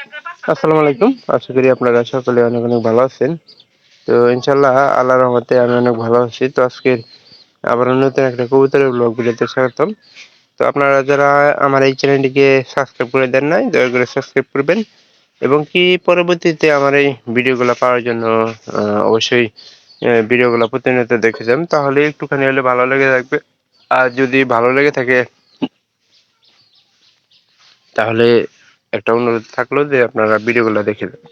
আসসালামু আলাইকুম। আশা করি আপনারা সকলে অনেক অনেক ভালো আছেন। তো ইনশাআল্লাহ আল্লাহর রহমতে আমি অনেক ভালো আছি। তো আজকে আবারও নতুন একটা কবুতরের ব্লগ ভিডিওতে স্বাগতম। তো আপনারা যারা আমার এই চ্যানেলটিকে সাবস্ক্রাইব করে দেন নাই, দয়া করে সাবস্ক্রাইব করবেন এবং কি পরবর্তীতে আমার এই ভিডিওগুলো পাওয়ার জন্য অবশ্যই ভিডিওগুলো প্রতিনিয়ত দেখে যান, তাহলে একটুখানি হলে ভালো লেগে থাকবে। আর যদি ভালো লেগে থাকে তাহলে একটা অনুরোধ থাকলো যে আপনারা ভিডিওগুলো দেখে যান।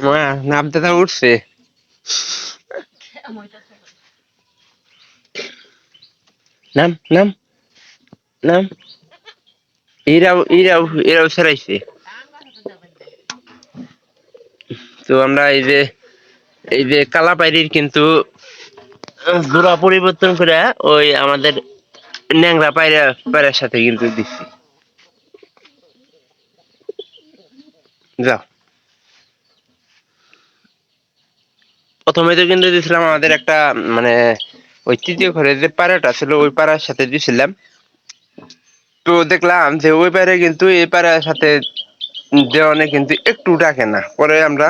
মা নামতে তা উঠছে। নাম নাম নাম এরাও সেরাইছে। তো আমরা এই যে কালাপাইরির কিন্তু জোড়া পরিবর্তন করে ওই আমাদের ন্যাংরা পায়রার সাথে কিন্তু দিচ্ছি। যাও, প্রথমে তো কিন্তু দিছিলাম আমাদের একটা মানে ওই তৃতীয় ঘরে যে পায়রাটা ছিল ওই পায়রার সাথে দিছিলাম। তো দেখলাম যে ওই পায়রা কিন্তু এই পায়রার সাথে দেওয়ানে কিন্তু একটু ডাকে না, পরে আমরা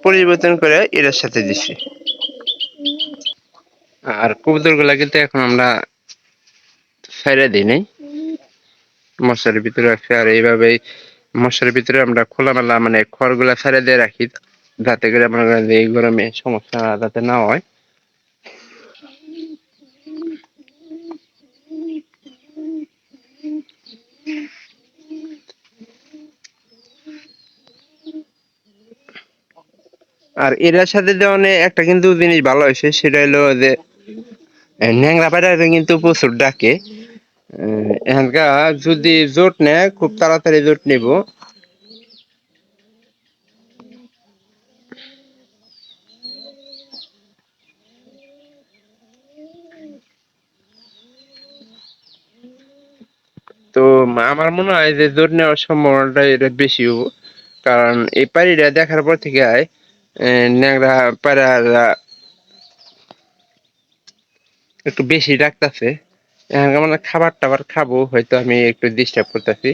পরিবর্তন করে এটার সাথে দিছি। আর কবুতর গুলা কিন্তু এখন আমরা ছেড়ে দিই নাই, মশারির ভিতরে রাখছি। আর এইভাবেই মশারির ভিতরে আমরা খোলামেলা মানে খড়গুলা ছেড়ে দিয়ে রাখি, যাতে করে মনে করেন যে এই গরমে সমস্যা যাতে না হয়। আর এটার সাথে দেওয়ানে একটা কিন্তু জিনিস ভালো হয়েছে, সেটা হলো যে ন্যাংরা পায়রা কিন্তু প্রচুর ডাকে। এখানকার যদি জোট নেয় খুব তাড়াতাড়ি জোট নিব। তো আমার মনে হয় যে জোট নেওয়ার সম্ভাবনাটা এটা বেশি হবো, কারণ এই পাড়িটা দেখার পর থেকে ন্যাংরা পায়রারা একটু বেশি ডাকতেছে। এখানকার মানে খাবার টাবার খাবো, হয়তো আমি একটু ডিস্টার্ব করতেছি।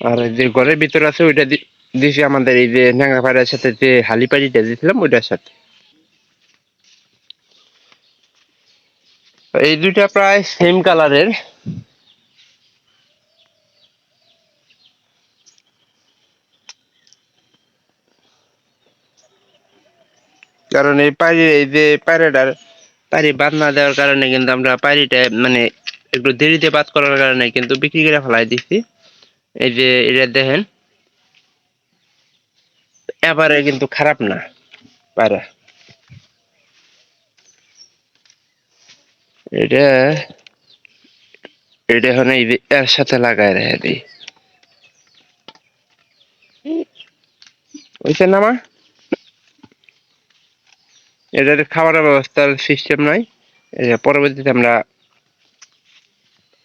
আর যে ঘরের ভিতরে আছে ওইটা দিছি আমাদের এই যে ন্যাংরা পায়রার সাথে যে হালি পাড়িটা দিয়েছিলাম ওইটার সাথে। এই দুইটা প্রায় সেম কালারের। কারণ এই যে পায়রাটার পায়রি বাদ না দেওয়ার কারণে কিন্তু আমরা পায়রিটা মানে একটু দেরিতে বাদ করার কারণে কিন্তু বিক্রি করে ফেলাই দিচ্ছি। এই যে এটা দেখেন, এবারে কিন্তু খারাপ না পায়রা। এটা এটা এখন এই যে এর সাথে লাগাই রেখে দিই, বুঝছেন না মা? এদের খাবারের ব্যবস্থার সিস্টেম নাই। এই যে পরবর্তীতে আমরা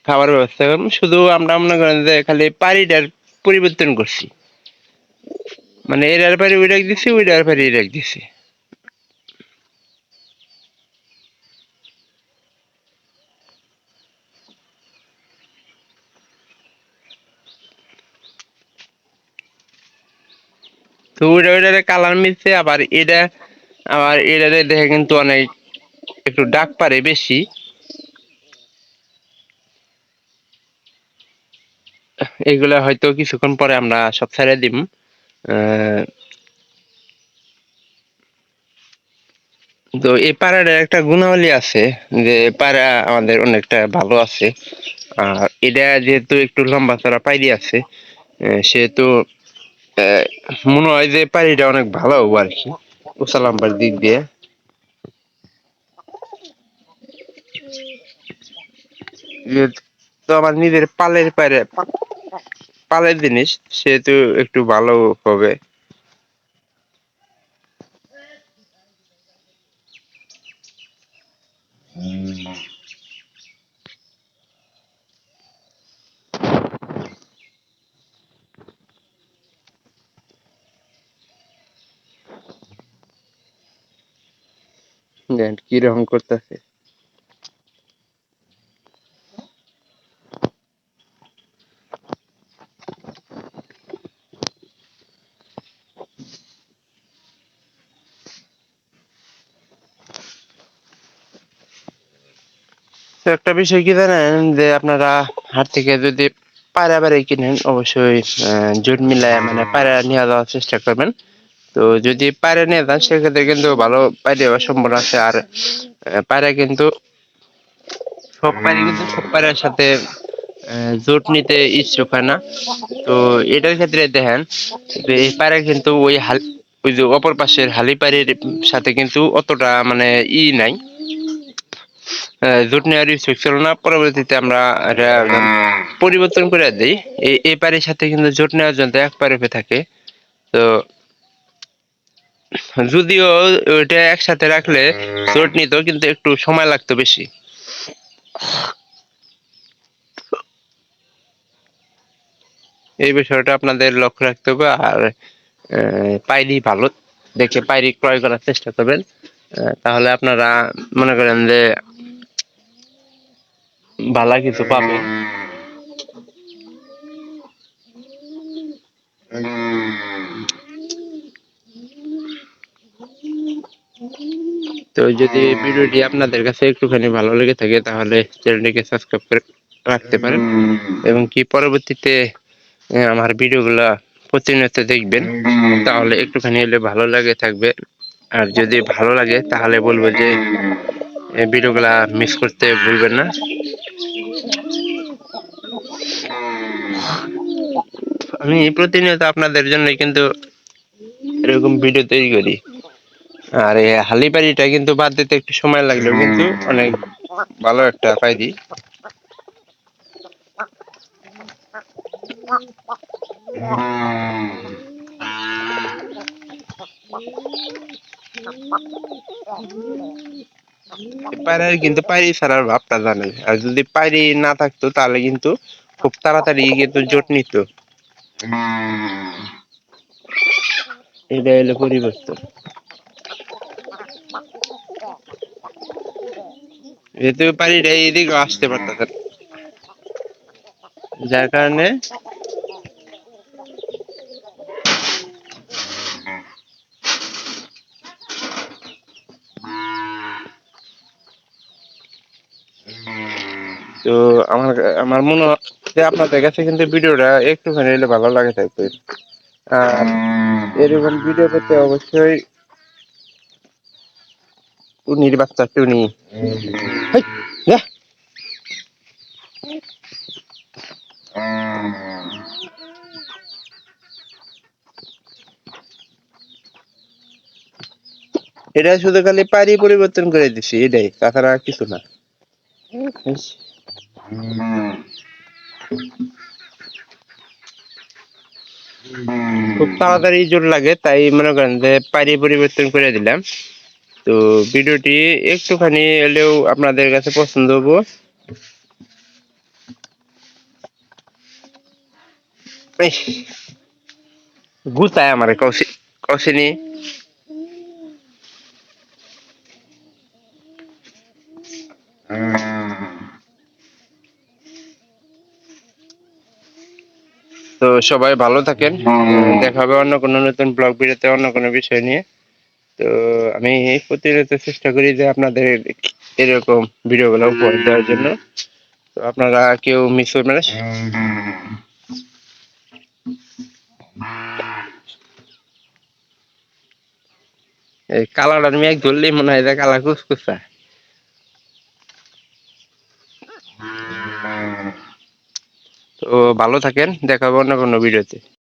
খাবার ব্যবস্থা করব, শুধু আমরা মনে করেন যে খালি পানিটার পরিবর্তন করছি, মানে এটার পানি ওইটা দিছি, ওইটার পানি এটা দিছি। তো ওইটারে কালার মিলছে। আবার এটারে দেখে কিন্তু অনেক একটু ডাক পারে বেশি। এগুলা হয়তো কিছুক্ষণ পরে আমরা সব ছেড়ে দিম। আহ তো এই পায়রাটার একটা গুণাবলী আছে যে পায়রা আমাদের অনেকটা ভালো আছে। আর এটা যেহেতু একটু লম্বা চড়া পায়রি আছে, সেহেতু আহ, মনে হয় যে পায়রিটা অনেক ভালো হবো আর কি, উঁচা লম্বার দিক দিয়ে। তো আমার নিজের পালের জিনিস, সেহেতু একটু ভালো হবে। কিরকম করতেছে। তো একটা বিষয় কি জানেন, যে আপনারা হাট থেকে যদি পায়রা বাড়ি কিনেন, অবশ্যই জোট মিলায় মানে পায়রা নিয়ে যাওয়ার চেষ্টা করবেন। তো যদি পায়রা নিয়ে যান, সেক্ষেত্রে কিন্তু ভালো পায়রা হওয়ার সম্ভাবনা আছে। আর পায়রা কিন্তু সব পায়রার সাথে জোট নিতে ইচ্ছুক হয় না। তো এটার ক্ষেত্রে দেখেন যে এই পায়রা কিন্তু ওই যে অপর পাশের হালি পায়রের সাথে কিন্তু অতটা মানে নাই, জোট নেওয়ার ইচ্ছুক ছিল না। পরবর্তীতে আমরা এটা পরিবর্তন করে দিই, এই পায়রের সাথে কিন্তু জোট নেওয়ার জন্য এক পায়রা থাকে। তো যদিও ওইটা একসাথে রাখলে জোট নিত, কিন্তু একটু সময় লাগতো বেশি। এই বিষয়টা আপনাদের লক্ষ্য রাখতে হবে। আর পায়রি ভালো দেখে পায়রি ক্রয় করার চেষ্টা করবেন। তাহলে আপনারা মনে করেন যে ভালো কিছু পাবেন। তো যদি ভিডিওটি আপনাদের কাছে একটুখানি ভালো লেগে থাকে, তাহলে চ্যানেলটিকে সাবস্ক্রাইব করে রাখতে পারেন, এবং কি পরবর্তীতে আমার ভিডিওগুলা প্রতিনিয়ত দেখবেন, তাহলে একটুখানি হলে ভালো লাগে থাকবে। আর যদি ভালো লাগে তাহলে বলবো যে ভিডিওগুলা মিস করতে ভুলবেন না। আমি প্রতিনিয়ত আপনাদের জন্য কিন্তু এরকম ভিডিও তৈরি করি। আর এই হালি পাইরিটা কিন্তু বাদ দিতে একটু সময় লাগলেও কিন্তু অনেক ভালো একটা পাইরি। পায়রার কিন্তু পায়রি ছাড়ার ভাবটা জানে, আর যদি পায়রি না থাকতো তাহলে কিন্তু খুব তাড়াতাড়ি কিন্তু জোট নিত। এটা হলো পরিবর্তন। যেহেতু পায়রিটা এদিকে আসতে পারতেছে, যার কারণে তো আমার আমার মনে হয় যে আপনাদের কাছে কিন্তু ভিডিওটা একটুখানি হলে ভালো লাগে থাকবে। আর এরকম ভিডিও পেতে অবশ্যই টুনির বাচ্চা টুনি, হেই, যা। এটা শুধু খালি পারি পরিবর্তন করে দিছি, এটাই, তাছাড়া কিছু না। ইস, খুব তাড়াতাড়ি জোর লাগে, তাই মনে করেন যে পারি পরিবর্তন করে দিলাম। তো ভিডিওটি একটুখানি হলেও আপনাদের কাছে পছন্দ হবো। ইস, গুতায় আমার কৌশিনী। তো সবাই ভালো থাকেন, দেখা হবে অন্য কোনো নতুন ব্লগ ভিডিওতে অন্য কোনো বিষয় নিয়ে। তো আমি প্রতিনিয়ত চেষ্টা করি যে আপনাদের এরকম ভিডিওগুলো উপহার দেওয়ার জন্য। তো আপনারা কেউ মিস করবেন না। এই কালাটার মেঘ ধরলেই মনে হয় যে কালা কুসকুসা। তো ভালো থাকেন, দেখা হবে অন্য কোনো ভিডিওতে।